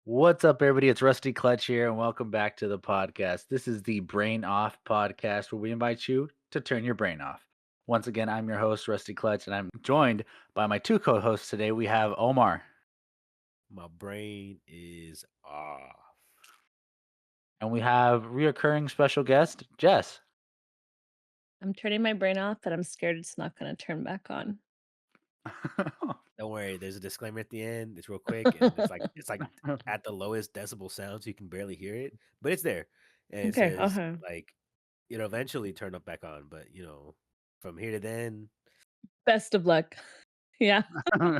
What's up, everybody? It's Rusty Clutch here, and welcome back to the podcast. This is the Brain Off podcast, where we invite you to turn your brain off. Once again, I'm your host, Rusty Clutch, and I'm joined by my two co hosts today. We have Omar, My brain is off. and we have reoccurring special guest, Jess. I'm turning my brain off, but I'm scared it's not gonna turn back on. Don't worry, there's a disclaimer at the end. It's real quick, and it's like at the lowest decibel sound, so you can barely hear it, but it's there, and it Okay, says okay. like it'll eventually turn up back on, but from here to then, Best of luck. Yeah. let's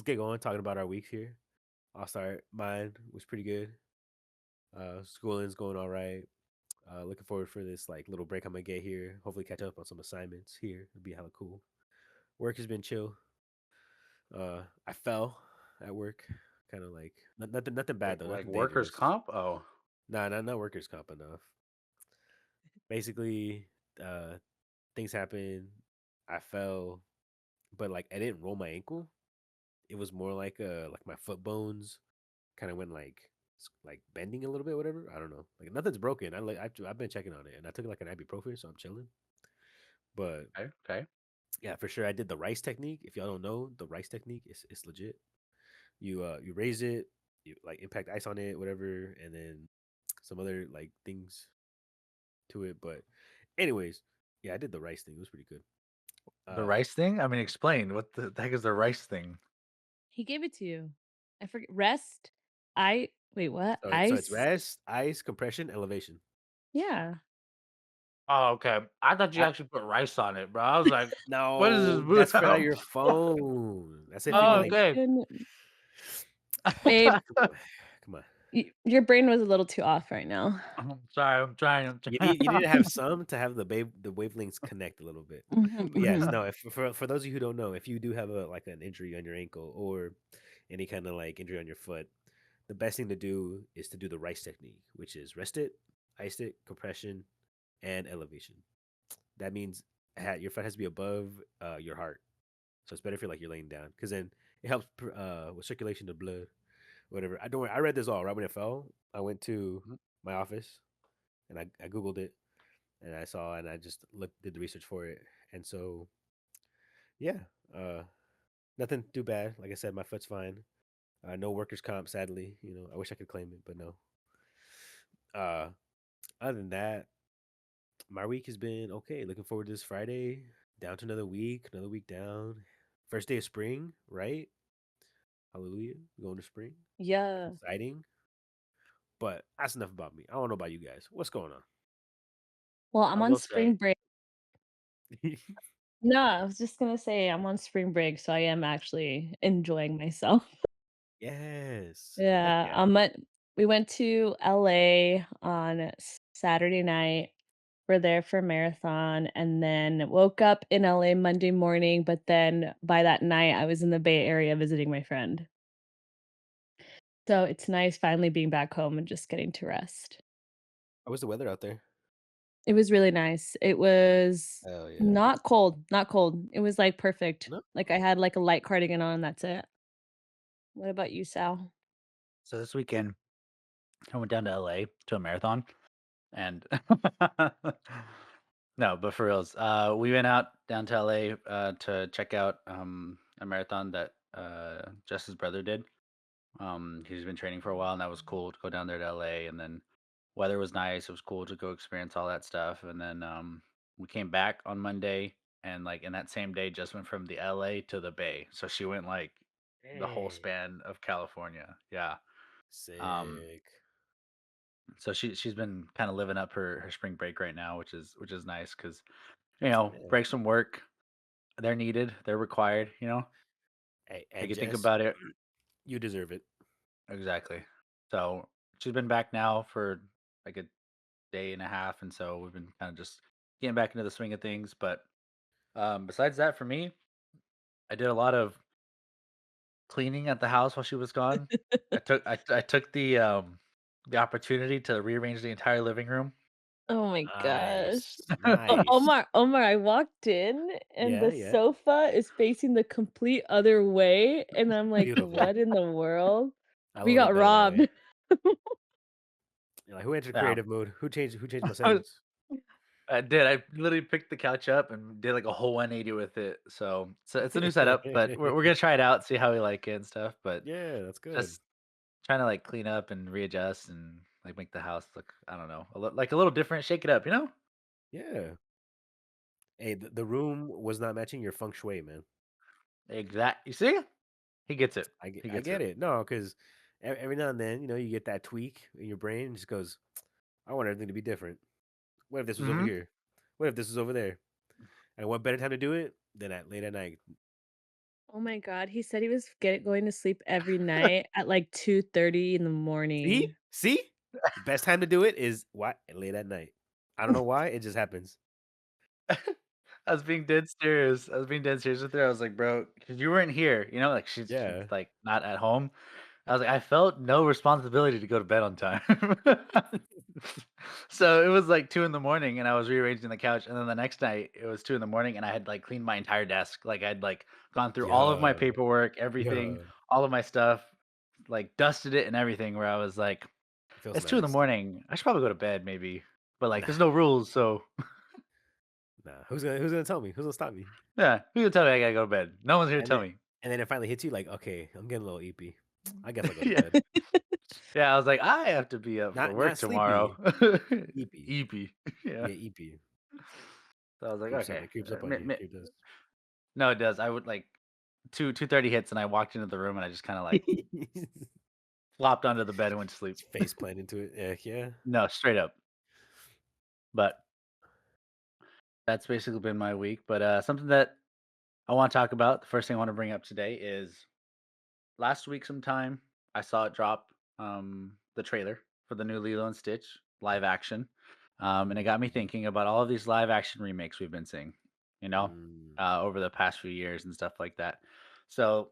get going talking about our weeks here. I'll start. Mine was pretty good. Schooling's going all right. Looking forward for this like little break I'm gonna get here. Hopefully, catch up on some assignments here. It'll be hella cool. Work has been chill. I fell at work, kind of like nothing bad like, though, like nothing workers' dangerous. comp? Oh, Nah, not workers comp enough. Basically, uh, things happen. I fell, but like I didn't roll my ankle. It was more like my foot bones kind of went like bending a little bit, whatever. I don't know. Like nothing's broken. I've been checking on it, and I took like an ibuprofen, so I'm chilling. But okay, okay. yeah, for sure, I did the rice technique. If y'all don't know, the rice technique is legit. You raise it, you like impact ice on it, whatever, and then some other like things to it. But anyways, yeah, I did the rice thing. It was pretty good. The Uh rice thing? I mean, explain. What the heck is the rice thing? He gave it to you. I forget rest. I wait, what? so it's Ice? rest, ice, compression, elevation. Yeah. Oh, okay. I thought you I, actually put rice on it, bro. I was like, what is this? no, that's for not your phone. That's if you Oh, Oh want my to. okay. goodness. Babe, Come on. your brain was a little too off right now. I'm sorry, I'm trying. You need to have some to have the wavelengths connect a little bit. Mhm, But yes, mhm. no. If for those of you who don't know, if you do have a like an injury on your ankle or any kind of like injury on your foot, the best thing to do is to do the rice technique, which is rest it, ice it, compression, and elevation. That means your foot has to be above your heart, so it's better if you're laying down because then it helps with circulation of blood, whatever. I don't. Worry, I read this all right when it fell. I went to my office and I googled it and I saw and I just did the research for it, and so yeah, uh, nothing too bad. Like I said, my foot's fine. No workers' comp, sadly. I wish I could claim it, but no. Uh, Other than that, my week has been okay. Looking forward to this Friday. Down to another week down. First day of spring, right? Hallelujah. Going to spring. Yeah. Exciting. But that's enough about me. I don't know about you guys. What's going on? Well, I I'm on will say, spring break. No, I was just gonna say I'm on spring break, so I am actually enjoying myself. Yes. Heck Yeah, yeah. we went to LA on Saturday night. We're there for a marathon and then woke up in LA Monday morning, but then by that night I was in the Bay Area visiting my friend. So it's nice finally being back home and just getting to rest. How was the weather out there? It was really nice. It was Oh yeah. not cold, not cold. It was like perfect. No. Like I had like a light cardigan on, that's it. What about you, Sal? so this weekend I went down to LA to a marathon, and no, but for reals, we went out down to LA to check out a marathon that Jess's brother did. He's been training for a while, and that was cool to go down there to LA. And then weather was nice. It was cool to go experience all that stuff. And then we came back on Monday, and like in that same day, just went from the LA to the Bay. So she went like the whole Dang. span of California. Yeah. Um, Sick. so she's been kind of living up her spring break right now, which is nice because Yeah. breaks from work, they're needed, they're required. Hey, If and you think Jess, about it. you deserve it. Exactly. So she's been back now for like a day and a half, and so we've been kind of just getting back into the swing of things. But besides that, for me, I did a lot of cleaning at the house while she was gone. I took the opportunity to rearrange the entire living room. Oh my gosh. Nice. Nice. Omar, I walked in and Yeah, the yeah. sofa is facing the complete other way, and I'm like, Beautiful. "What in the world?" I We love it got better that way. robbed. You're like, who entered Yeah. creative mode? Who changed my I was- settings? I did. I literally picked the couch up and did like a whole 180 with it. So it's a new setup, but we're gonna try it out, see how we like it and stuff. But Yeah, that's good. just trying to like clean up and readjust and like make the house look, I don't know, like a little different, shake it up, you know? Yeah. Hey, the room was not matching your feng shui, man. Exact. You see? He gets it. He I gets get it. it. No, because every now and then, you get that tweak in your brain. And just goes, I want everything to be different. What if this was over Hmm. here? What if this was over there? And what better time to do it than at late at night? Oh my god, he said he was going to sleep every night at like 2:30 in the morning. See, the best time to do it is what late at night. I don't know why. It just happens. I was being dead serious. I was being dead serious with her. I was like, bro, because you weren't here, you know, like she's Yeah. like not at home. I was like, I felt no responsibility to go to bed on time. So it was like 2 in the morning and I was rearranging the couch. And then the next night it was 2 in the morning and I had like cleaned my entire desk. Like I'd like gone through all of my Yeah. paperwork, everything, Yeah. all of my stuff, like dusted it and everything where I was like, It feels it's 2 in the nice. morning. I should probably go to bed maybe. But like Nah, there's no rules, so nah. Who's gonna tell me? Who's gonna stop me? yeah, who gonna tell me I gotta go to bed? No one's here to And tell then me. and then it finally hits you like, okay, I'm getting a little eepy. I guess I'll go to Yeah. bed. Yeah, I was like, I have to be up for Not work tomorrow. sleepy, eepy. EP. Yeah. Yeah, eepy. So I was like, Creeps up. okay. It creeps up on you. It does. No, it does. I would like 2:30 hits and I walked into the room and I just kind of like flopped onto the bed and went to sleep. Face plant into it. Yeah. No, straight up. But that's basically been my week. But something that I want to talk about, the first thing I want to bring up today is last week sometime I saw it drop the trailer for the new Lilo and Stitch live action. And it got me thinking about all of these live action remakes we've been seeing, you know, Mm. over the past few years and stuff like that. So,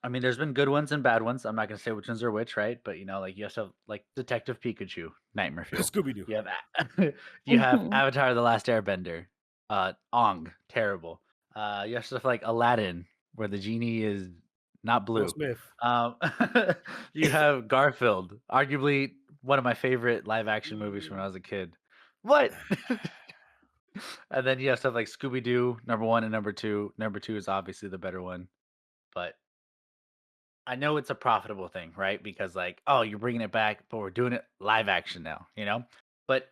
I mean, there's been good ones and bad ones. I'm not gonna say which ones are which, right? But you know, like you also have like Detective Pikachu, Nightmare Fuel. Scooby Doo. You have you have Avatar: The Last Airbender, Ong, terrible. You have stuff like Aladdin, where the genie is not Will blue. Smith. Um, you have Garfield, arguably one of my favorite live action movies when I was a kid. What? And then you have stuff like Scooby Doo, number one and number two. Number two is obviously the better one, but I know it's a profitable thing, right? Because like, oh, you're bringing it back, but we're doing it live action now, you know? But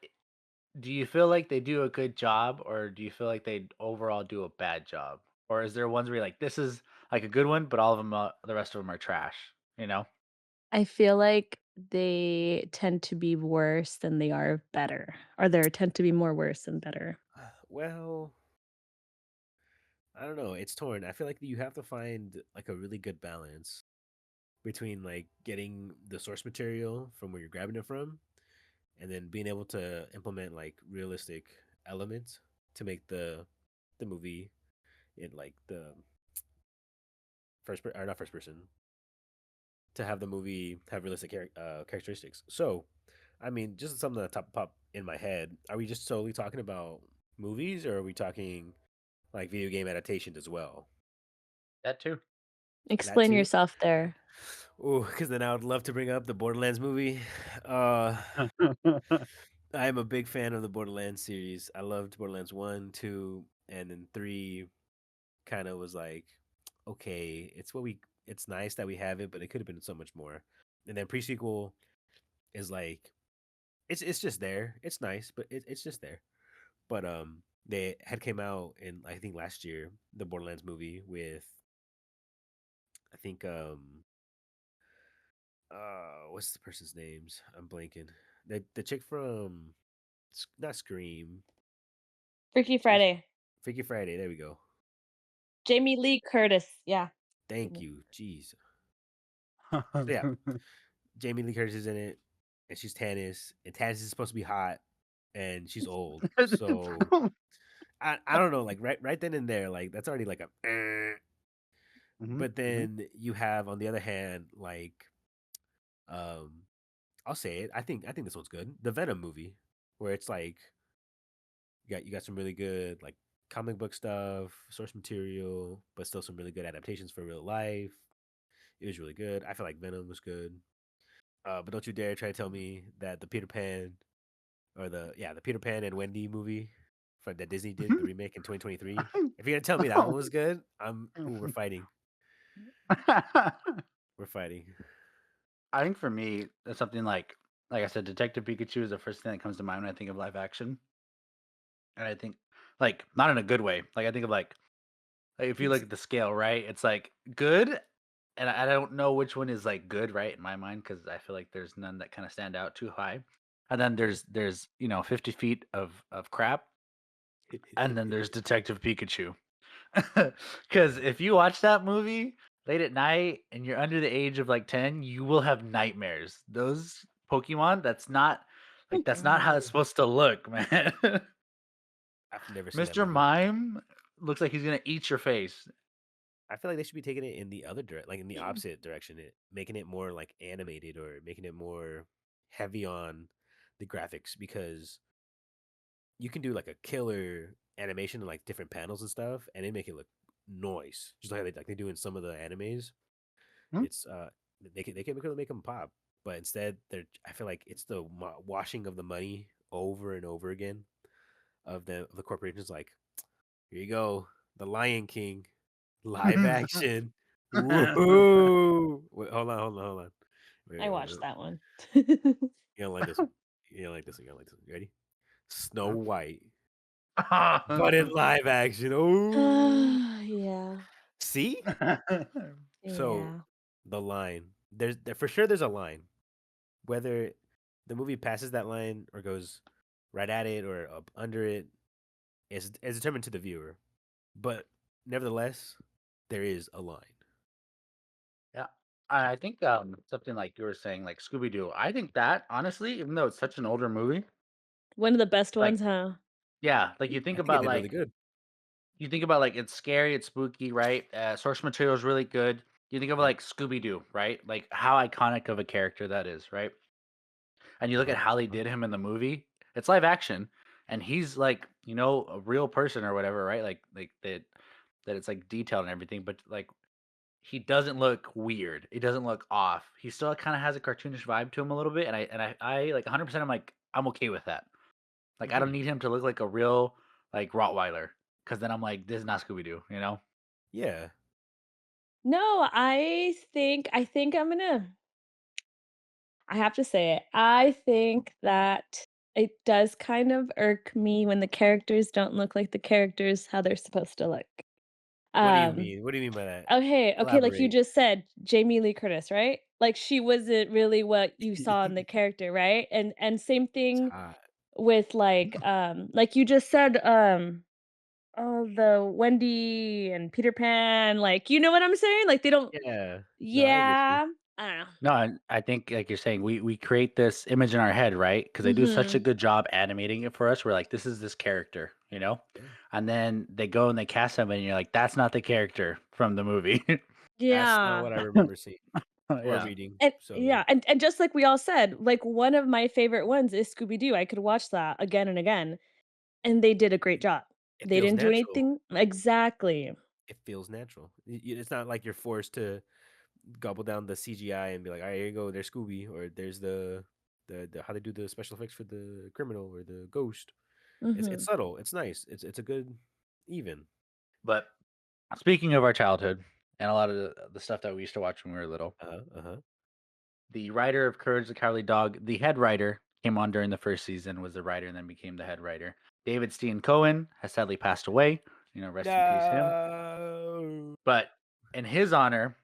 do you feel like they do a good job or do you feel like they overall do a bad job? Or is there ones where you're like, this is like a good one, but all of them, the rest of them are trash, you know? I feel like they tend to be worse than they are better, or they tend to be more worse than better. Well, I don't know. It's torn. I feel like you have to find like a really good balance between like getting the source material from where you're grabbing it from and then being able to implement like realistic elements to make the movie in like the or not first person to have the movie have realistic characteristics. So, I mean, just something that top pop in my head. Are we just solely talking about movies, or are we talking like video game adaptations as well? That too. That Explain too. yourself there. Oh, because then I would love to bring up the Borderlands movie. Uh, I'm a big fan of the Borderlands series. I loved Borderlands 1, 2, and then 3 kind of was like, okay, it's nice that we have it, but it could have been so much more. And then pre-sequel is like it's just there. It's nice, but it's just there. But they had came out in I think last year, the Borderlands movie with I think what's the person's names? I'm blanking. The chick from not Scream. Freaky She's Friday. Freaky Friday. There we go. Jamie Lee Curtis. Yeah. Thank you. Jeez. So yeah, Jamie Lee Curtis is in it, and she's Tannis, and Tannis is supposed to be hot, and she's old. So I don't know, like right then and there, like that's already like a. Hmm. But then you have on the other hand, like um, I'll say it. I think this one's good. The Venom movie, where it's like you got some really good like comic book stuff, source material, but still some really good adaptations for real life. It was really good. I feel like Venom was good. But don't you dare try to tell me that the Peter Pan or the Peter Pan and Wendy movie that Disney did the remake in 2023. If you're gonna tell me that one was good, we're fighting. We're fighting. I think for me, it's something like I said, Detective Pikachu is the first thing that comes to mind when I think of live action, and I think like not in a good way. Like I think of like if you look It's at the scale, right? It's like good, and I don't know which one is like good, right, in my mind, because I feel like there's none that kind of stand out too high. And then there's 50 feet of crap, and then there's Detective Pikachu. Because if you watch that movie late at night and you're under the age of like 10, you will have nightmares. Those Pokemon, that's not how it's supposed to look, man. I've never seen that Mr. movie. Mime looks like he's gonna eat your face. I feel like they should be taking it in the other direct, like in the opposite direction, making it more like animated or making it more heavy on the graphics because you can do like a killer animation and like different panels and stuff, and they make it look noise, just like they do in some of the animes. Hmm? It's they can make them pop, but instead I feel like it's the washing of the money over and over again of the corporations. Like, here you go, the Lion King live action. Woohoo! Wait, hold on. I Wait. watched that one. You don't like this one. You don't like this one. You don't like this one. You ready? Snow White, but in live action. Oh, Yeah. see? So Yeah. the line, for sure there's a line. Whether the movie passes that line or goes right at it or up under it is determined to the viewer. But nevertheless, there is a line. Yeah. I think something like you were saying, like Scooby Doo. I think that honestly, even though it's such an older movie, One of the best like ones, huh? yeah, like you think I think it about did really good. it's scary, it's spooky, right? Source material is really good. You think of Yep. like Scooby Doo, right? Like how iconic of a character that is, right? And you look at Uh-huh. how they Uh-huh. did him in the movie. It's live action, and he's like a real person or whatever, right? Like that it's like detailed and everything, but like he doesn't look weird. He doesn't look off. He still kind of has a cartoonish vibe to him a little bit, and I like 100%. I'm okay with that. Like I don't Hmm. need him to look like a real like Rottweiler, because then I'm like, this is not Scooby Doo, you know? Yeah. No, I think I have to say it. I think that it does kind of irk me when the characters don't look like the characters how they're supposed to look. What do you Um, mean? What do you mean by that? okay, like you Elaborate. just said, Jamie Lee Curtis, right? Like she wasn't really what you saw in the character, right? And same It's thing hot. with like you just said, oh, the Wendy and Peter Pan, like, you know what I'm saying? Like they don't Yeah. No, I get you. yeah, I don't know. No, and I think like you're saying, we create this image in our head, right? Because they do such a Mhm. good job animating it for us. We're like, this is this character, you know? Yeah. And then they go and they cast him, and you're like, that's not the character from the movie. That's not Yeah. what I remember seeing or Yeah. reading. And So yeah, and just like we all said, like one of my favorite ones is Scooby Doo. I could watch that again and again, and they did a great job. it They feels didn't do natural. anything exactly. It feels natural. It's not like you're forced to gobble down the CGI and be like, all right, here you go, there's Scooby, or there's the how they do the special effects for the criminal or the ghost. It's Mhm. subtle. It's nice. It's a good even. But speaking of our childhood and a lot of the stuff that we used to watch when we were little, Uh-huh. the writer of Courage the Cowardly Dog, the head writer, came on during the first season, was the writer, and then became the head writer. David Steen Cohen has sadly passed away. Rest in peace, him. No. But in his honor,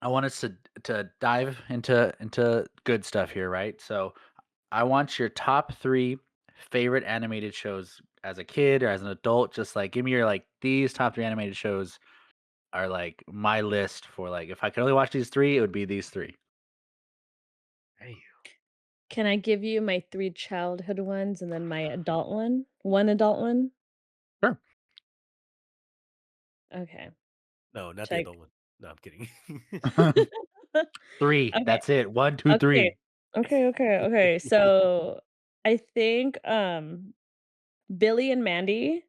I want us to dive into good stuff here, right? So I want your top three favorite animated shows as a kid or as an adult. Just like give me your like these top three animated shows are like my list for like if I could only watch these three, it would be these three. Damn. Can I give you my 3 childhood ones and then my adult one? 1 adult one? Sure. Okay. No, not the Check. adult one. No, I'm kidding. Three. Okay. That's it. One, two, Okay. three. Okay. So, I think, Billy and Mandy,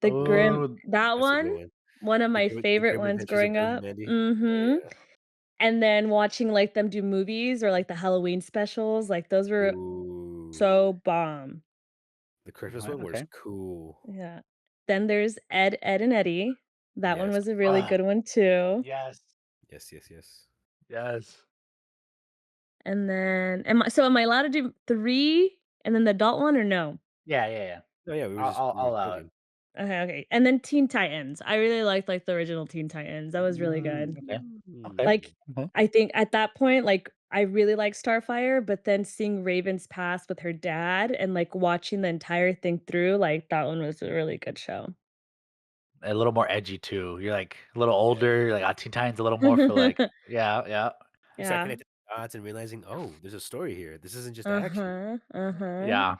the Grim Oh, that That's a good one? one. One of my The favorite Incredible ones Adventures of growing Billy and up. Mandy. Oh Mhm. yeah. And then watching, like, them do movies or, like, the Halloween specials, like, those were Ooh, so bomb. the Christmas Right, one was okay. cool. Yeah. Then there's Ed, Ed and Eddie. That one Yes, was a really Ah, good one too. yes, yes, yes, yes. yes. And then am I allowed to do 3 and then the adult one or no? Yeah, yeah, yeah. Oh yeah, I'll we were allow it. joking. Okay, okay. And then Teen Titans. I really liked, like, the original Teen Titans. That was really good. Okay, okay, Like, Mm. okay. I think at that point, like, I really liked Starfire, but then seeing Raven's past with her dad and, like, watching the entire thing through, like, that one was a really good show. A little more edgy too. You're, like, a little older, like, Teen Titans a little more for, like yeah, yeah, You start Yeah. connecting the dots and realizing, oh, there's a story here. This isn't just action. Uh-huh, uh-huh. yeah.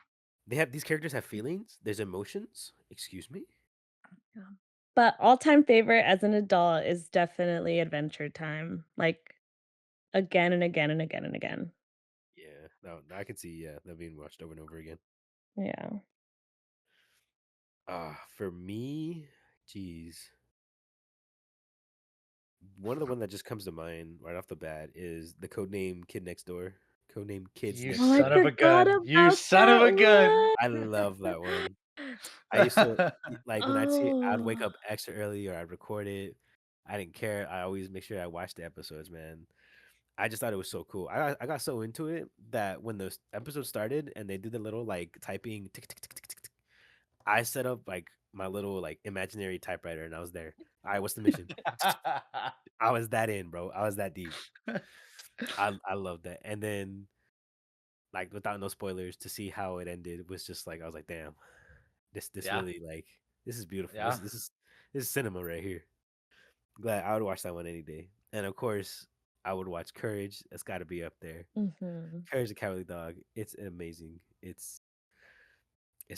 These characters have feelings. There's emotions. Excuse me. Yeah. But all-time favorite as an adult is definitely Adventure Time, like, again and again and again and again. Yeah, no, I could see. Yeah, that being watched over and over again. Yeah. For me, geez, one of the one that just comes to mind right off the bat is the codename Kid Next Door. Codename Kids You Next Oh, I son Door. of a forgot gun. You about son of that a gun. one. I love that one. I used to like when I'd see it, I'd wake Oh. up extra early or I'd record it. I didn't care. I always make sure I watched the episodes, man. I just thought it was so cool. I got so into it that when the episode started and they did the little like typing tick tick tick tick tick, tick, I set up like my little like imaginary typewriter and I was there. All right, what's the mission? I was that in, bro. I was that deep. I love that. And then like without no spoilers to see how it ended was just like I was like, damn, this Yeah, really like this is beautiful. yeah. This is cinema right here. Glad I would watch that one any day. And of course, I would watch Courage. That's got to be up there. Mhm. Courage the Cowardly Dog. It's amazing. It's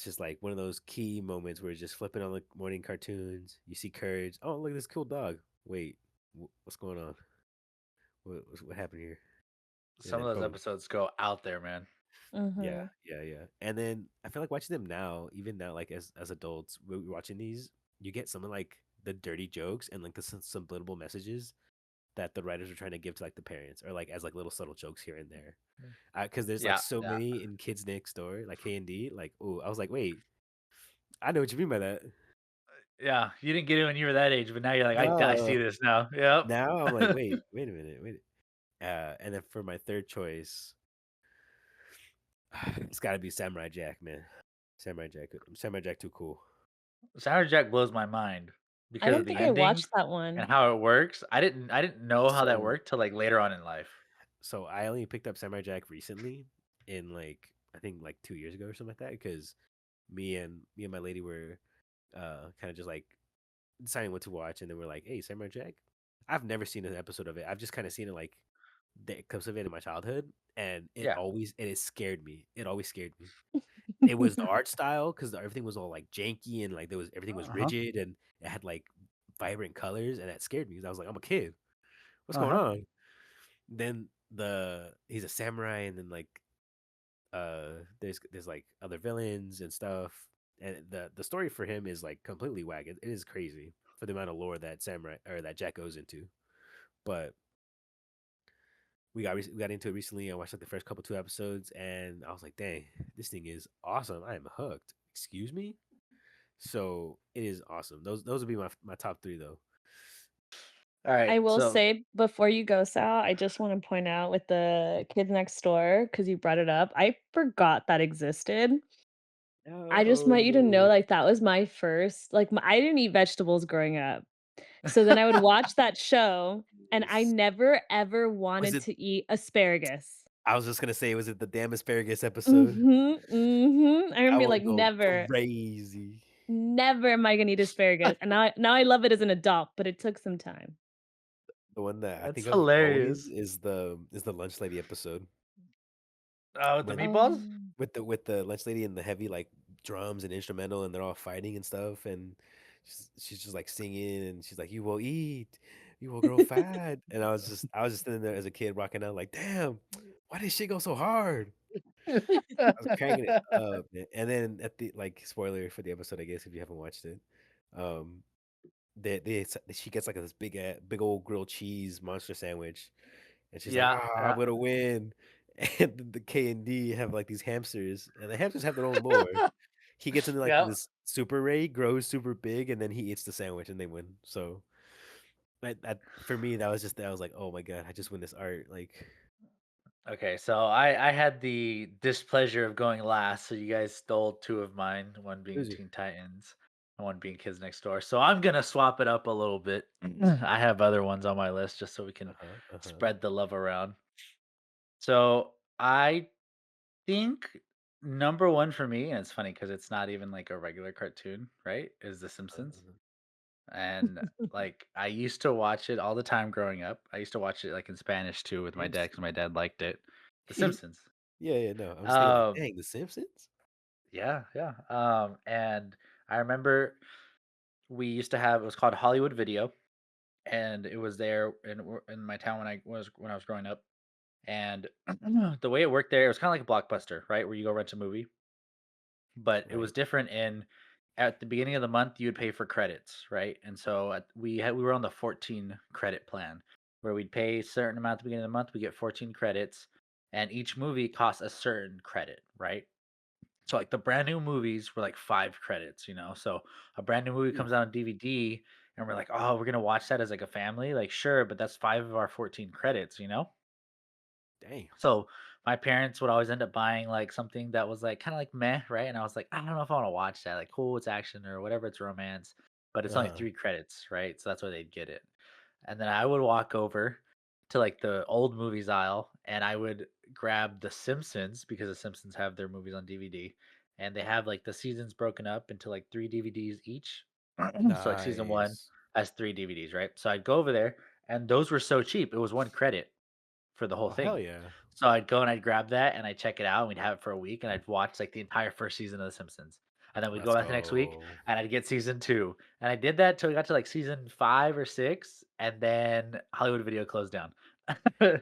just like one of those key moments where it's just flipping on the morning cartoons. You see Courage. Oh, look at this cool dog. Wait, what's going on? What happened here? And Some then of those boom. episodes go out there, man. Yeah, Mhm. yeah, yeah. And then I feel like watching them now, even now, like as adults, we're watching these, you get some of like the dirty jokes and like the subliminal messages that the writers are trying to give to like the parents, or like as like little subtle jokes here and there. Because there's like Yeah, so yeah, many in Kids Next Door, like K and D. Like, oh, I was like, wait, I know what you mean by that. yeah. You didn't get it when you were that age, but now you're like, I see No, this now. Yep. now I'm like, wait a minute, wait. And then for my third choice, it's got to be Samurai Jack, man. Samurai Jack, too cool. Sour Jack blows my mind I because of don't the think I ending watched that and one. how it works. I didn't know how that So worked till like later on in life. so I only picked up Samurai Jack recently, in like I think like 2 years ago or something like that, because me and my lady were kind of just like deciding what to watch, and then we're like, hey, Samurai Jack. I've never seen an episode of it. I've just kind of seen it like the clips of it in my childhood, and Yeah. it scared me. It always scared me. It was the art style because everything was all like janky and like everything was Uh huh. rigid and it had like vibrant colors, and that scared me because I was like, I'm a kid. What's Uh going huh. on? Then he's a samurai, and then like there's like other villains and stuff, and the story for him is like completely whack. It is crazy for the amount of lore that samurai or that Jack goes into. But we got into it recently. I watched like the first couple 2 episodes, and I was like, dang, this thing is awesome. I am hooked. Excuse me. So it is awesome. Those would be my top three though. All right. I will So say before you go, Sal, I just wanna point out with the Kids Next Door, because you brought it up, I forgot that existed. I just want you to know, Oh, like, that was my first like, I didn't eat vegetables growing up. So then I would watch that show, and I yes. never ever Was wanted it? to eat asparagus. I was just gonna say, was it the damn asparagus episode? Mhm, mhm. I I remember, would like, go never, crazy. never am I gonna eat asparagus, and now I love it as an adult, but it took some time. The one that I that's think of always hilarious. is the lunch lady episode With the when meatballs. Oh. with the lunch lady and the heavy like drums and instrumental, and they're all fighting and stuff, and she's just like singing, and she's like, "You will eat, you will grow fat," and I was just sitting there as a kid rocking out like, "Damn, why did shit go so hard?" I was cranking it up, man. And then at the like spoiler for the episode, I guess if you haven't watched it, um, she gets like this big old grilled cheese monster sandwich, and she's like, Yeah, "Ah, I'm yeah, gonna win." And the K and D have like these hamsters, and the hamsters have their own lore. He gets into like yeah. this super ray, grows super big, and then he eats the sandwich, and they win. So for me, that was like, oh my god, I just win this art. Like, Okay, so I had the displeasure of going last, so you guys stole two of mine, one being Uzi. Teen Titans and one being Kids Next Door. So I'm gonna swap it up a little bit. I have other ones on my list just so we Uh can huh. Uh huh. spread the love around. So I think number one for me, and it's funny because it's not even like a regular cartoon, right? Is The Simpsons. Uh-huh. And like I used to watch it all the time growing up. I used to watch it like in Spanish too with my dad because my dad liked it. The Simpsons. Yeah, yeah, no. I'm just thinking like, Um, dang, The Simpsons? yeah, yeah. And I remember we used to have it was called Hollywood Video, and it was there in my town when I was growing up. And the way it worked there, it was kind of like a blockbuster, right? Where you go rent a movie, but it was Right. different in at the beginning of the month you would pay for credits, right? And so we were on the 14 credit plan where we'd pay a certain amount at the beginning of the month, we get 14 credits, and each movie costs a certain credit, right? So like the brand new movies were like 5 credits, you know. So a brand new movie Mm, comes out on DVD and we're like, "Oh, we're going to watch that as like a family." Like, "Sure, but that's 5 of our 14 credits, you know?" dang. So my parents would always end up buying like something that was like kind of like meh, right? And I was like, I don't know if I want to watch that. Like, cool, it's action or whatever, it's romance, but it's only Uh-huh. 3 credits, right? So that's why they'd get it. And then I would walk over to like the old movies aisle and I would grab The Simpsons because The Simpsons have their movies on DVD and they have like the seasons broken up into like 3 DVDs each. So like season one Nice. has 3 DVDs, right? So I'd go over there and those were so cheap. It was 1 credit for the whole Oh, hell thing. yeah. So I'd go and I'd grab that and I'd check it out and we'd have it for a week and I'd watch like the entire first season of The Simpsons. And then we'd go Let's back the next week go. and I'd get season two. And I did that till we got to like season 5 or 6, and then Hollywood Video closed down.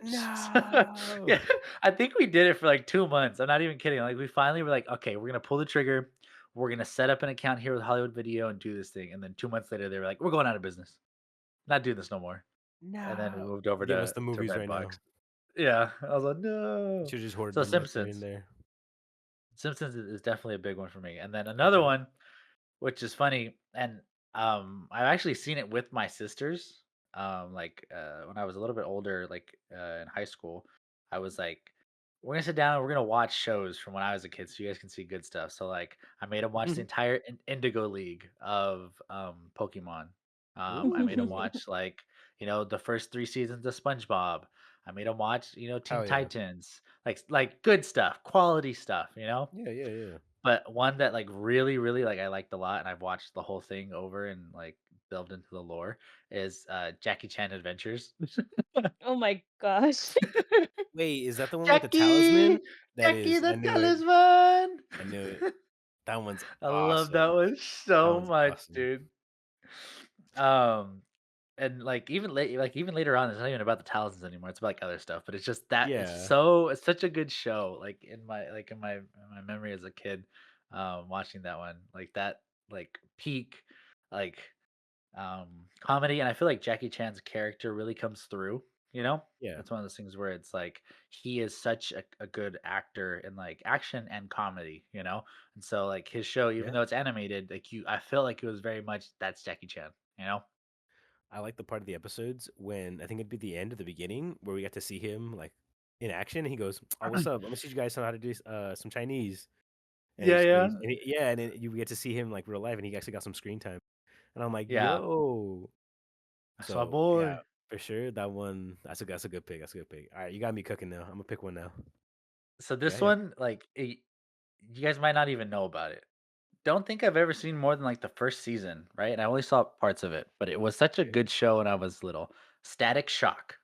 No. Yeah, I think we did it for like 2 months. I'm not even kidding. Like we finally were like, okay, we're gonna pull the trigger. We're gonna set up an account here with Hollywood Video and do this thing. And then 2 months later, they were like, we're going out of business. Not doing this no more. And then we No. moved over Give us the to movies right Redbox. now. Yeah, I was like, You "No." should just hoard So them like they're in Simpsons. there. Simpsons is definitely a big one for me, and then another Okay. one, which is funny, and, I've actually seen it with my sisters, when I was a little bit older, in high school, I was like, "We're gonna sit down and we're gonna watch shows from when I was a kid so you guys can see good stuff." So, like, I made them watch the entire Indigo League of, Pokemon. I made them Ooh. watch, like, the first 3 seasons of SpongeBob. I made them watch, Teen Hell yeah. Titans, like good stuff, quality stuff, you know? Yeah, yeah, yeah. But one that, like, really, really, like, I liked a lot, and I've watched the whole thing over and, like, delved into the lore is, Jackie Chan Adventures. Oh my gosh. Wait, is that the one with the talisman? Jackie! That Jackie is. I the knew it. Talisman! I knew it. That one's I love that awesome. one That so one's much, awesome. dude. Um, and, even later on, it's not even about the talismans anymore, it's about, like, other stuff, but it's just that Yeah. it's such a good show, like, in my memory as a kid, watching that one, like, that, like, peak, like, comedy, and I feel like Jackie Chan's character really comes through, you know? Yeah. It's one of those things where it's like, he is such a good actor in, like, action and comedy, you know? And so, like, his show, even Yeah. though it's animated, like, I felt like it was very much, "That's Jackie Chan," you know? I like the part of the episodes when I think it'd be the end or the beginning where we got to see him like in action. And he goes, "Oh, what's up? I'm gonna teach you guys how to do some Chinese." Yeah, yeah. Yeah, and then you get to see him like real life, and he actually got some screen time. And I'm like, Yeah. "Yo!" That's my So yeah, boy. for sure that one. That's a good pick. That's a good pick. All right, you got me cooking now. I'm gonna pick one now. So Yeah, this yeah. one, like, you guys might not even know about it. Don't think I've ever seen more than, like, the first season, right? And I only saw parts of it, but it was such a Okay. good show when I was little. Static Shock.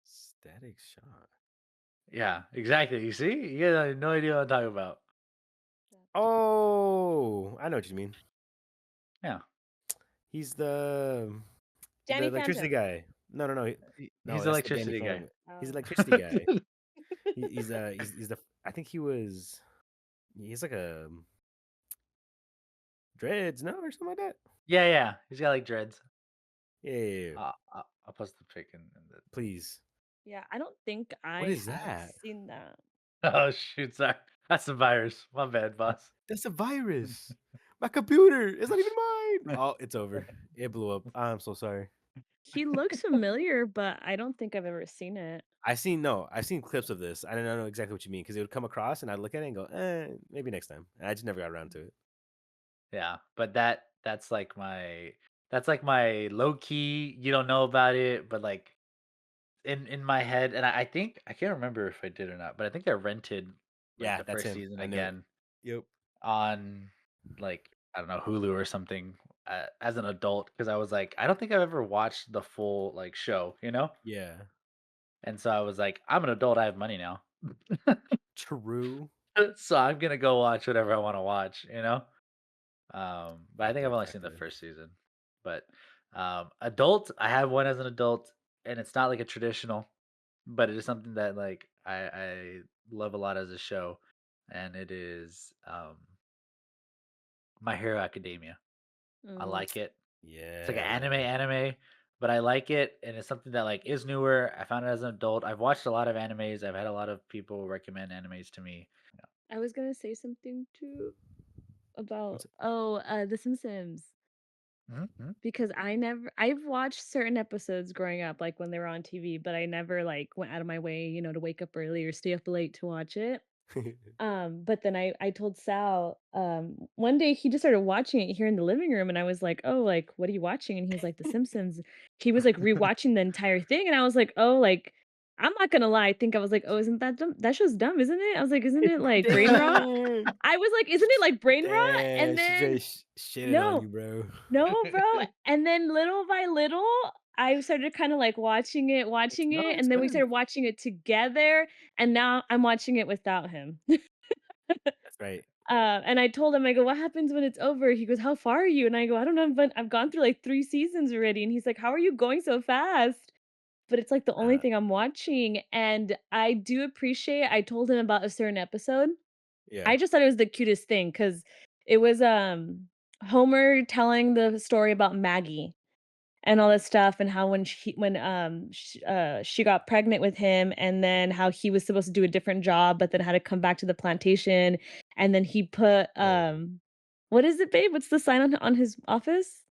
Static Shock. Yeah, exactly. You see? You guys have no idea what I'm talking about. Oh, I know what you mean. Yeah. He's the Danny electricity Phantom. guy. No, no, no, He's no. the That's the Danny electricity guy. Phantom. He's the Oh. electricity guy. He's the. I think he was. He's like a dreads, no, or something like that. Yeah, yeah. He's got like dreads. Yeah, yeah, yeah. I'll post the pic in the. Please. Yeah, I don't think What I is have that? seen that. Oh shoot, sorry. That's the virus. My bad, boss. That's a virus. My computer. It's not even mine. Oh, it's over. It blew up. I'm so sorry. He looks familiar, but I don't think I've ever seen it. I've seen clips of this. I don't know exactly what you mean because it would come across and I'd look at it and go, maybe next time. And I just never got around to it. Yeah, but that's like my low key. You don't know about it, but like in my head, and I think I can't remember if I did or not, but I think I rented like Yeah, the that's first him. season I knew it. again Yep. on like I don't know Hulu or something as an adult because I was like I don't think I've ever watched the full like show, you know, Yeah. and so I was like I'm an adult, I have money now, True. so I'm gonna go watch whatever I want to watch, you know. But I Got think I've the only got seen the the first season. But adult, I have one as an adult, and it's not like a traditional, but it is something that like I love a lot as a show, and it is My Hero Academia. I Mm. like it. It's like an Yeah. anime, but I like it, and it's something that like is newer. I found it as an adult. I've watched a lot of animes. I've had a lot of people recommend animes to me. I was gonna say something too about What's it? The Simpsons. Mhm. Because I've watched certain episodes growing up, like when they were on TV, but I never like went out of my way, to wake up early or stay up late to watch it. But then I told Sal, one day he just started watching it here in the living room, and I was like, "Oh, like, what are you watching?" And he's like, "The Simpsons." He was like rewatching the entire thing, and I was like, "Oh, like, I'm not gonna lie, I think I was like, oh, isn't that dumb? That show's dumb, isn't it?" I was like, "Isn't it like brain rot?" Dang. I was like, "Isn't it like brain rot?" Damn, And she then just shitted on no, you, bro. no, bro. And then little by little, I started kind of like watching No, it, it's and then we good. started watching it together, and now I'm watching it without him. That's right. And I told him, I go, "What happens when it's over?" He goes, "How far are you?" And I go, "I don't know, but I've gone through like 3 seasons already." And he's like, "How are you going so fast?" But it's like the only Uh, thing I'm watching, and I do appreciate I told him about a certain episode. yeah. I just thought it was the cutest thing because it was, Homer telling the story about Maggie and all this stuff and how she got pregnant with him and then how he was supposed to do a different job, but then had to come back to the plantation, and then he put, Oh. what is it, babe? What's the sign on his office?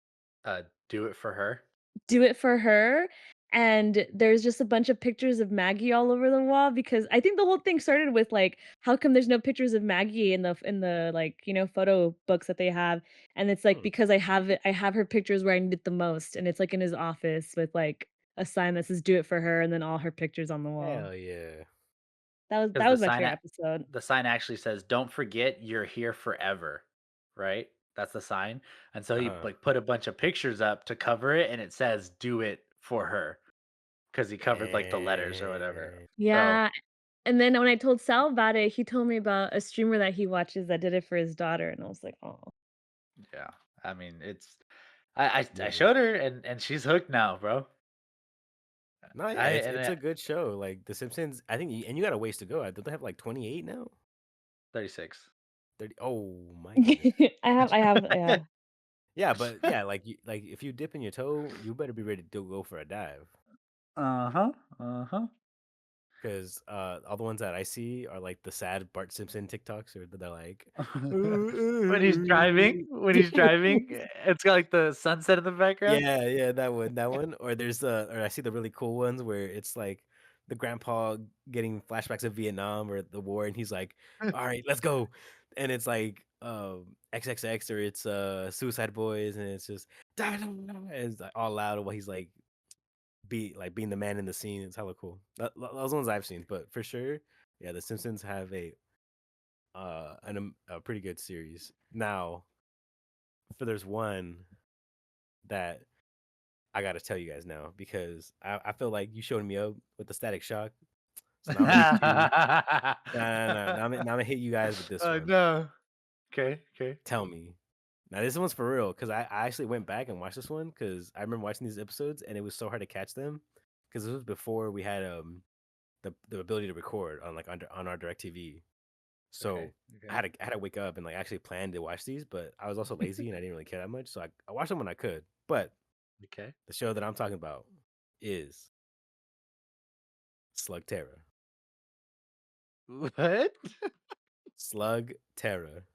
Do it for her. Do it for her, and there's just a bunch of pictures of Maggie all over the wall because I think the whole thing started with, like, how come there's no pictures of Maggie in the, like, photo books that they have, and it's, like, Hmm. because I have her pictures where I need it the most, and it's, like, in his office with, like, a sign that says "Do it for her," and then all her pictures on the wall. Hell yeah. That Because was my favorite episode. the sign actually says, "Don't forget you're here forever," right? That's the sign, and so he, Uh-huh. like, put a bunch of pictures up to cover it, and it says, "Do it for her," because he covered, like, the letters or whatever. Dang. So, Yeah, and then when I told Sal about it, he told me about a streamer that he watches that did it for his daughter, and I was like, "Oh." yeah, I mean, it's I Yeah. showed her and she's hooked now, bro. No, yeah, I and it's a good show. Like The Simpsons, I think, and you got a ways to go. Don't they have like 28 now? 36. 30. Oh my goodness. Yeah. Yeah, but yeah, like if you dip in your toe, you better be ready to go for a dive. Uh-huh, uh-huh. Because all the ones that I see are like the sad Bart Simpson TikToks, or they're like, When he's driving, it's got, like, the sunset in the background. yeah, yeah, that one. Or there's or I see the really cool ones where it's like the grandpa getting flashbacks of Vietnam or the war, and he's like, "All right, let's go," and it's like XXX, or it's Suicide Boys, and it's just and it's like all loud while he's like being the man in the scene. It's hella cool. Those ones I've seen, but for sure, yeah, The Simpsons have a pretty good series. Now, for there's one that I got to tell you guys now because I feel like you showed me up with the Static Shock, so now I'm gonna hit you. No, no, no, now now I'm gonna hit you guys with this one. No. Okay, okay. Tell me. Now this one's for real because I actually went back and watched this one because I remember watching these episodes and it was so hard to catch them because this was before we had the ability to record on like on our DirecTV. Okay. So Okay. I had to wake up and like actually plan to watch these, but I was also lazy and I didn't really care that much. So I watched them when I could. But Okay. the show that I'm talking about is Slug Terror. What? Slug Terror.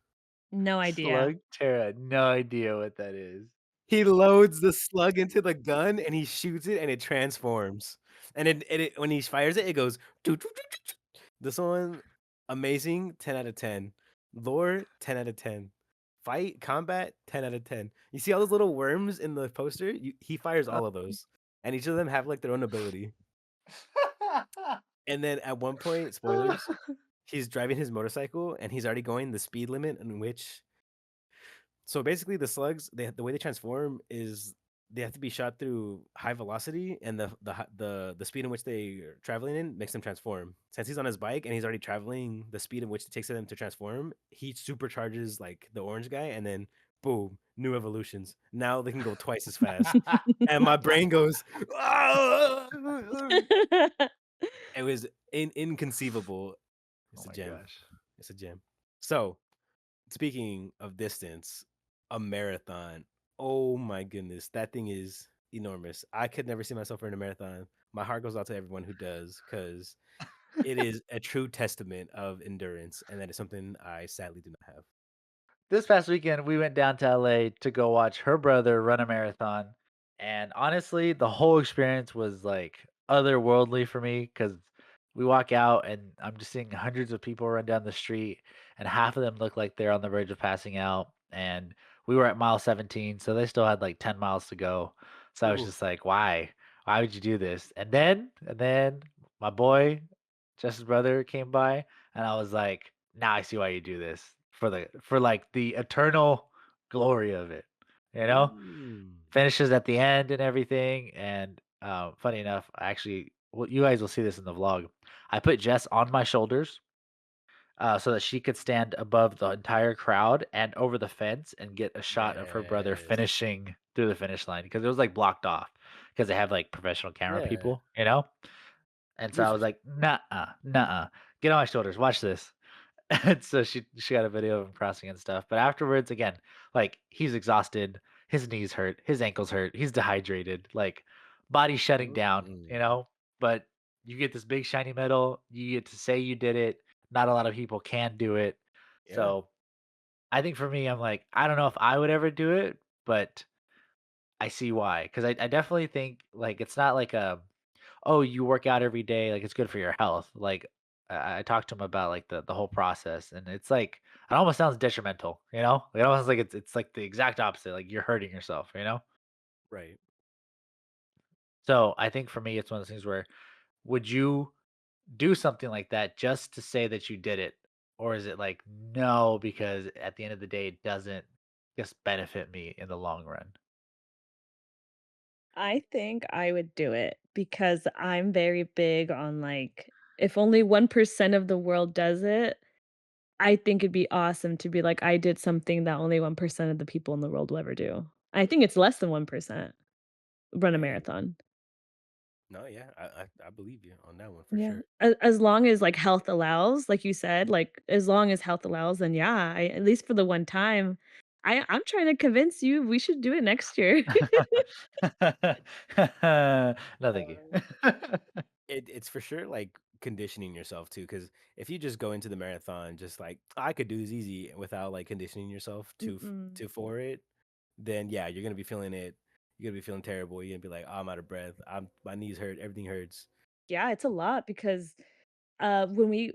No idea. Slug Terra. No idea what that is. He loads the slug into the gun and he shoots it and it transforms. And when he fires it, it goes. "Doo, doo, doo, doo, doo." This one, amazing, 10 out of 10. Lore, 10 out of 10. Fight, combat, 10 out of 10. You see all those little worms in the poster? He fires Uh, all of those. And each of them have like their own ability. And then at one point, spoilers, he's driving his motorcycle and he's already going the speed limit in which so basically, the slugs the way they transform is they have to be shot through high velocity, and the speed in which they are traveling in makes them transform. Since he's on his bike and he's already traveling the speed in which it takes them to transform, he supercharges like the orange guy, and then boom, new evolutions. Now they can go twice as fast, and my brain goes, "Ah!" It was inconceivable. Oh It's a my gem. gosh. It's a gem. So speaking of distance, a marathon. Oh my goodness, that thing is enormous. I could never see myself running a marathon. My heart goes out to everyone who does because it is a true testament of endurance, and that is something I sadly do not have. This past weekend, we went down to LA to go watch her brother run a marathon. And honestly, the whole experience was like otherworldly for me because we walk out and I'm just seeing hundreds of people run down the street, and half of them look like they're on the verge of passing out. And we were at mile 17, so they still had like 10 miles to go. So I was Ooh, just like, why? Why would you do this? And then my boy, Jess's brother, came by, and I was like, now I see why you do this for like the eternal glory of it, you know? mm, Finishes at the end and everything. And funny enough, I actually, well, you guys will see this in the vlog. I put Jess on my shoulders so that she could stand above the entire crowd and over the fence and get a shot of her brother yes, finishing through the finish line because it was like blocked off because they have like professional camera yeah, people, you know? And so I was losers. like, nah, nah, get on my shoulders, watch this. And so she got a video of him crossing and stuff. But afterwards, again, like he's exhausted, his knees hurt, his ankles hurt, he's dehydrated, like body shutting down, you Mm-mm. know. But you get this big shiny medal, you get to say you did it. Not a lot of people can do it. Yeah, So I think for me, I'm like, I don't know if I would ever do it, but I see why. Because I definitely think like it's not like a oh, you work out every day, like, it's good for your health. Like, I talked to him about, like, the whole process, and it's like it almost sounds detrimental, you know? It almost like it's like the exact opposite, like, you're hurting yourself, you know? right. So, I think for me, it's one of those things where would you do something like that just to say that you did it? Or is it like, no, because at the end of the day, it doesn't just benefit me in the long run? I think I would do it because I'm very big on, like, if only 1% of the world does it, I think it'd be awesome to be like, "I did something that only 1% of the people in the world will ever do." I think it's less than 1% run a Dang. marathon. No, yeah, I believe you on that one for Yeah, sure. as long as, like, health allows, like you said, like, as long as health allows, then yeah, I at least for the one time. I'm trying to convince you we should do it next year. No, thank you. It's for sure like conditioning yourself too, because if you just go into the marathon just like I could do this easy without like conditioning yourself Mm-mm. to for it, then yeah, you're gonna be feeling it. You're gonna be feeling terrible. You're gonna be like, oh, I'm out of breath. I'm my knees hurt. Everything hurts. Yeah, it's a lot because, when we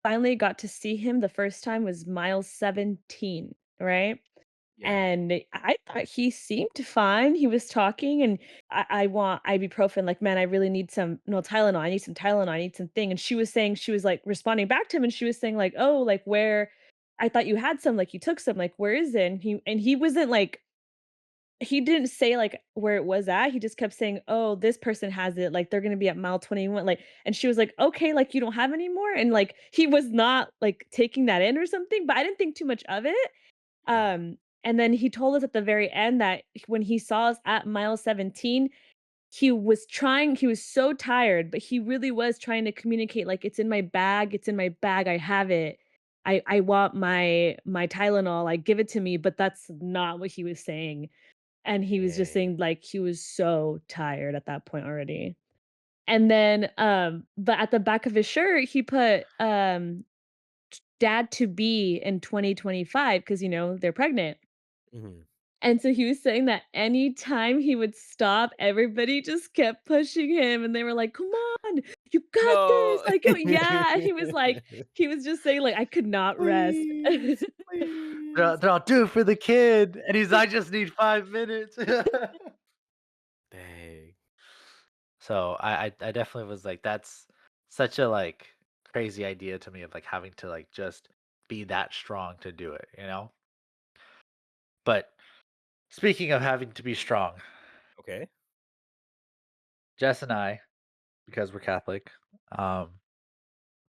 finally got to see him the first time was mile 17, right? Yeah, And I thought he seemed fine. He was talking and I want ibuprofen, like, "Man, I really need some no, Tylenol. I need some Tylenol. I need some thing." And she was saying she was, like, responding back to him and she was saying like, "Oh, like, where I thought you had some, like, you took some, like, where is it?" And he wasn't like he didn't say, like, where it was at. He just kept saying, "Oh, this person has it. Like, they're gonna be at mile 21." Like, and she was like, "Okay, like, you don't have any more?" And, like, he was not, like, taking that in or something, but I didn't think too much of it. yeah, And then he told us at the very end that when he saw us at mile 17, he was so tired, but he really was trying to communicate, like, "It's in my bag, I have it." I want my Tylenol, like, give it to me," but that's not what he was saying, and he was just Dang. saying, like, he was so tired at that point already. And then, but at the back of his shirt, he put, dad to be in 2025 because they're pregnant. Mhm. And so he was saying that anytime he would stop, everybody just kept pushing him, and they were like, "Come on, you got this!" No. Like, oh yeah, and he was just saying, like, "I could not rest." Please, please. They're all, "Do it for the kid," and he's, "I just need 5 minutes." Dang. So I definitely was like, that's such a like crazy idea to me of like having to like just be that strong to do it, you know? But speaking of having to be strong, Okay. Jess and I, because we're Catholic, um,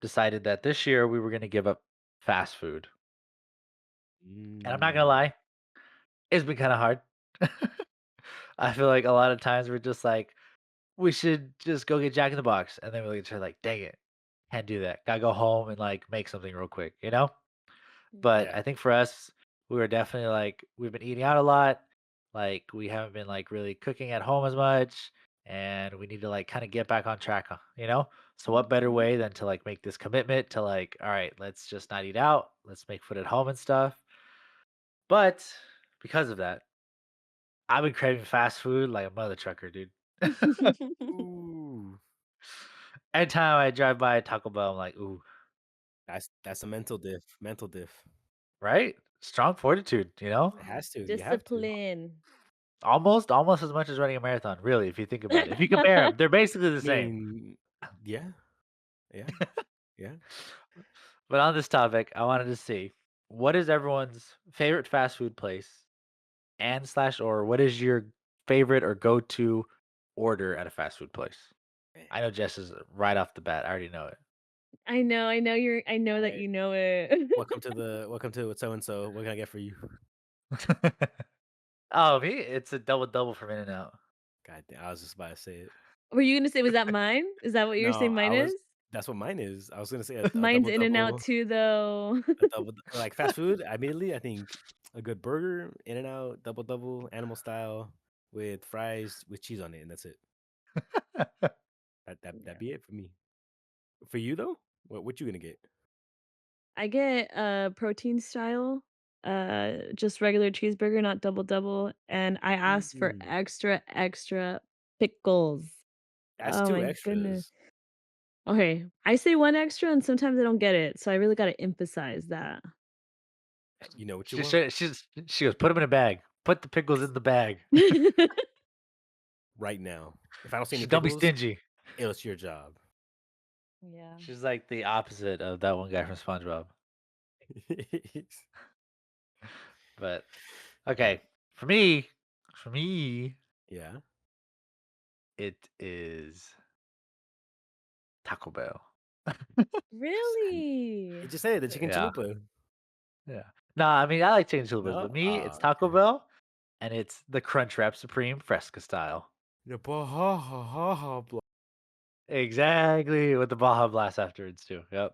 decided that this year we were gonna give up fast food. And I'm not gonna Mm. lie, it's been kind of hard. I feel like a lot of times we're just like, we should just go get Jack in the Box, and then we look at each other like, dang it, can't do that. Gotta go home and like make something real quick, you know? But Yeah. I think for us, we were definitely like we've been eating out a lot. Like we haven't been like really cooking at home as much, and we need to like kind of get back on track, you know? So what better way than to like make this commitment to like, all right, let's just not eat out. Let's make food at home and stuff. But because of that, I've been craving fast food like a mother trucker, dude. Ooh. Anytime I drive by a Taco Bell, I'm like, ooh, That's a mental diff. Mental diff. right? Strong fortitude, you know? It has to. You have to. Discipline. Almost as much as running a marathon, really, if you think about it. If you compare them, they're basically the I same. mean, yeah, yeah, yeah. But on this topic, I wanted to see what is everyone's favorite fast food place and slash or what is your favorite or go-to order at a fast food place? Eh, I know Jess is right off the bat. I already know I know that alright. you know it. Welcome to so and so. What can I get for you? it. Oh, me? It's a double double from In-N-Out. God damn, I was just about to say it. Were you gonna say was that mine? Is that what you're No, saying mine I was is? that's what mine is. I was gonna say a Mine's double In and Out double, too, though. like fast food. Immediately, I think a good burger, In and Out, double double, animal style with fries with cheese on it, and that's it. That'd Yeah. be it for me. For you though, what you gonna get? I get, protein style, just regular cheeseburger, not double double, and I ask for Mm, extra, extra pickles. that's Oh two my goodness. extras. Okay, I say 1 extra and sometimes I don't get it, so I really gotta emphasize that. You know what you She want said she goes, "Put them in a bag. Put the pickles in the bag." right now. If I don't see any She, "Don't be pickles, stingy." it's your job. Yeah. She's like the opposite of that one guy from SpongeBob. But Yeah, okay, for me, yeah. it is Taco Bell. Really? You just said the chicken Yeah, chalupa. yeah. No, I mean I like chicken chalupas, No? but me, it's Oh, Taco okay. Bell, and it's the Crunchwrap Supreme Fresca style. The Baja Blast. Exactly, with the Baja Blast afterwards too. Yep.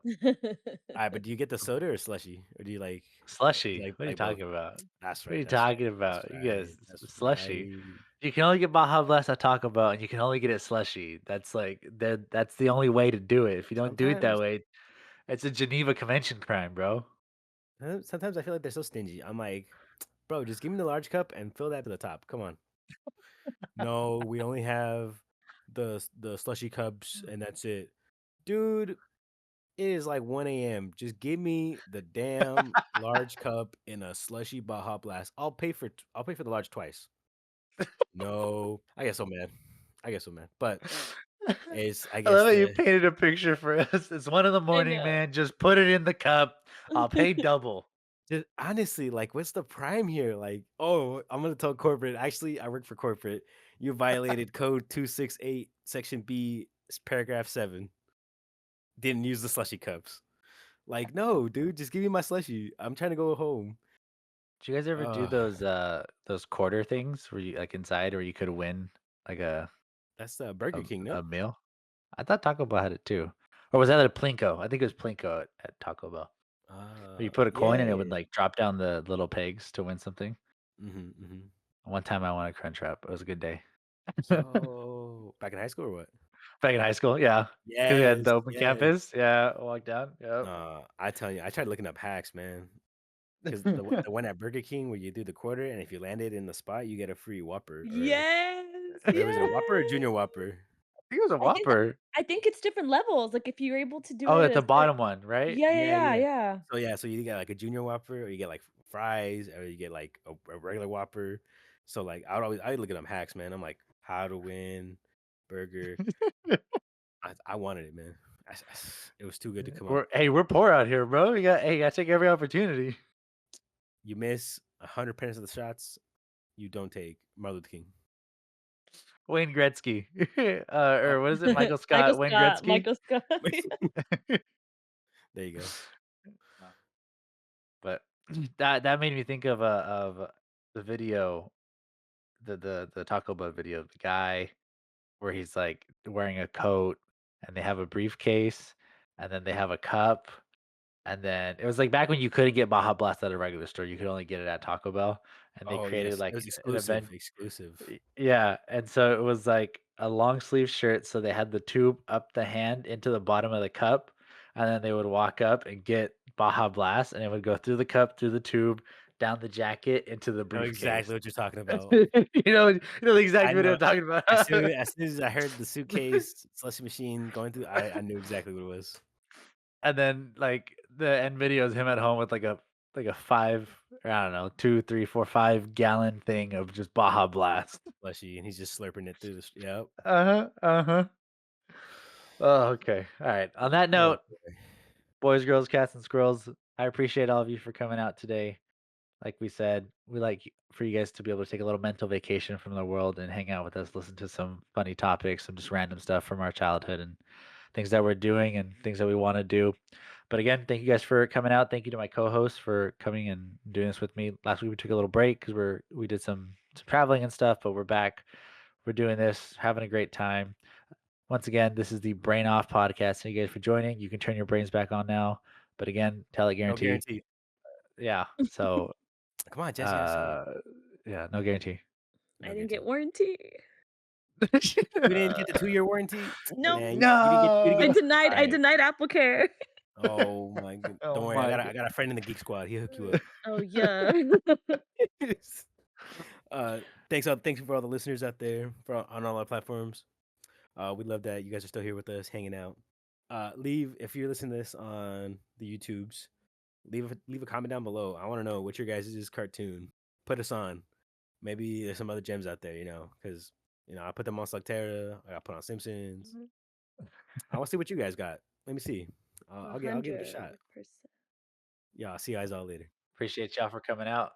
Alright, but do you get the soda or slushy? Or do you Slushy. like What are you like both? talking about? That's What are right, you that's right, talking that's about? You guys right, that's slushy. right. You can only get Baja Blast at Taco Bell, and you can only get it slushy. That's like that's the only way to do it. If you don't do it that Sometimes way, it's a Geneva Convention crime, bro. sometimes I feel like they're so stingy. I'm like, "Bro, just give me the large cup and fill that to the top. Come on." "No, we only have the slushy cups and that's it." Dude, it is like 1 AM. Just give me the damn large cup in a slushy Baja Blast. I'll pay for the large twice. No, I get so mad. I get so mad. But it's I I guess love how you the painted a picture for us. It's 1 in the I morning, know. man. Just put it in the cup. I'll pay double. just honestly, like, what's the prime here? Like, oh, I'm gonna tell corporate. Actually, I work for corporate. You violated code 268, section B, paragraph 7. Didn't use the slushy cups. Like, no, dude, just give me my slushy. I'm trying to go home. Did you guys ever do Uh, those quarter things where you like inside where you could win like that's Burger King, a no? meal? I thought Taco Bell had it too. Or was that at a Plinko? I think it was Plinko at Taco Bell. You put a coin and it would Yeah. like drop down the little pegs to win something. Mm-hmm. One time I won a crunch wrap. It was a good day. Yo, back in high school or what? Back in high school, yeah, because we had Yes, the open yes. campus. Yeah, walk down. Yep. I tell you, I tried looking up hacks, man. Because the one at Burger King where you do the quarter, and if you land it in the spot, you get a free Whopper. Yes, Or was it a Whopper or Junior yes. Whopper? I think it was a I think Whopper. I think it's different levels, like, if you're able to do Oh, it at at the a certain. bottom one, right? Yeah, yeah, Yeah, yeah, yeah. yeah. So yeah, so you get like a Junior Whopper, or you get like fries, or you get like a regular Whopper. So like I would look at them hacks, man. I'm like, how to win burger. I wanted it, man. It was too good to come up. We're poor out here, bro. You gotta take every opportunity. You miss 100% of the shots, you don't take Martin Luther King. Wayne Gretzky, Oh, or what is it? Michael Michael Scott, Wayne Scott, Gretzky. Michael Scott. there you go. But that made me think of the video, the Taco Bell video of the guy where he's like wearing a coat and they have a briefcase and then they have a cup. And then it was like back when you couldn't get Baja Blast at a regular store, you could only get it at Taco Bell, and they Oh created yes, it like was an exclusive. event. Exclusive. Yeah, and so it was like a long sleeve shirt, so they had the tube up the hand into the bottom of the cup, and then they would walk up and get Baja Blast, and it would go through the cup, through the tube, down the jacket, into the I know briefcase. exactly what you're talking about. You know the exact I video know. I'm talking about. As soon as I heard the suitcase slushy machine going through, I knew exactly what it was. And then like the end video is him at home with like a five, or I don't know, 2, 3, 4, 5 gallon thing of just Baja Blast. Slushy, and he's just slurping it through the. Yep. Uh-huh. Uh-huh. Oh, okay. All right. On that Oh, note, boys, girls, cats, and squirrels, I appreciate all of you for coming out today. Like we said, we like for you guys to be able to take a little mental vacation from the world and hang out with us, listen to some funny topics, some just random stuff from our childhood and things that we're doing and things that we want to do. But again, thank you guys for coming out. Thank you to my co-hosts for coming and doing this with me. Last week we took a little break because we did some traveling and stuff, but we're back. We're doing this, having a great time. Once again, this is the Brain Off podcast. Thank you guys for joining. You can turn your brains back on now. But again, tell it no guarantee. guarantee. Yeah. So Come on, Jesse, I say it. yeah, no guarantee. I No didn't guarantee. get warranty. You didn't get the 2-year warranty. No. Man, No. you I didn't get. denied All I right. denied AppleCare. Oh my god! Don't Oh worry, my I got a friend in the Geek Squad. He'll hook you up. Oh yeah. Thanks for all the listeners out there on all our platforms. We love that you guys are still here with us, hanging out. Leave if you're listening to this on the YouTubes. Leave a comment down below. I want to know what your guys' cartoon. Put us on. Maybe there's some other gems out there, because I put them on Slugterra. I got put on Simpsons. I want to see what you guys got. Let me see. I'll give it a shot. 100%. Yeah, I'll see you guys all later. Appreciate y'all for coming out.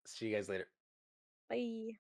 See you guys later. Bye.